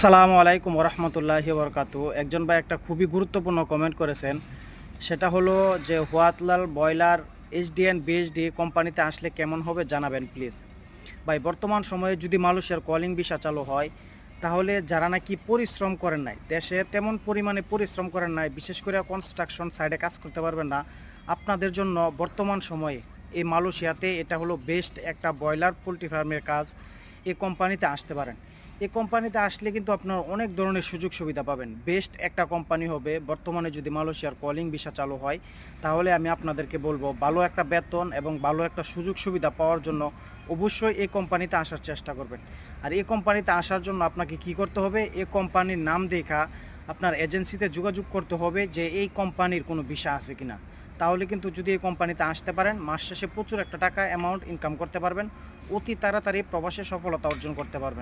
আসসালামু আলাইকুম ওরহমতুল্লাহি বরকাতু। একজন ভাই একটা খুবই গুরুত্বপূর্ণ কমেন্ট করেছেন, সেটা হলো যে হোয়াতলাল ব্রয়লার এইচডিএন বিএইচডি কোম্পানিতে আসলে কেমন হবে জানাবেন প্লিজ। ভাই, বর্তমান সময়ে যদি মালয়েশিয়ার কলিং ভিসা চালু হয়, তাহলে যারা নাকি পরিশ্রম করেন নাই, দেশে তেমন পরিমাণে পরিশ্রম করেন নাই, বিশেষ করে কনস্ট্রাকশন সাইডে কাজ করতে পারবেন না, আপনাদের জন্য বর্তমান সময়ে এই মালয়েশিয়াতে এটা হলো বেস্ট একটা ব্রয়লার পোলট্রি ফার্মের কাজ। এই কোম্পানিতে আসতে পারেন। এই কোম্পানিতে আসলে কিন্তু আপনার অনেক ধরনের সুযোগ সুবিধা পাবেন। বেস্ট একটা কোম্পানি হবে। বর্তমানে যদি মালয়েশিয়ার কলিং ভিসা চালু হয়, তাহলে আমি আপনাদেরকে বলবো ভালো একটা বেতন এবং ভালো একটা সুযোগ সুবিধা পাওয়ার জন্য অবশ্যই এই কোম্পানিতে আসার চেষ্টা করবেন। আর এই কোম্পানিতে আসার জন্য আপনাকে কি করতে হবে, এই কোম্পানির নাম দেখা আপনার এজেন্সিতে যোগাযোগ করতে হবে যে এই কোম্পানির কোনো ভিসা আছে কিনা। তাহলে কিন্তু যদি এই কোম্পানিতে আসতে পারেন, মাস শেষে প্রচুর একটা টাকা অ্যামাউন্ট ইনকাম করতে পারবেন, অতি তাড়াতাড়ি প্রবাসে সফলতা অর্জন করতে পারবেন।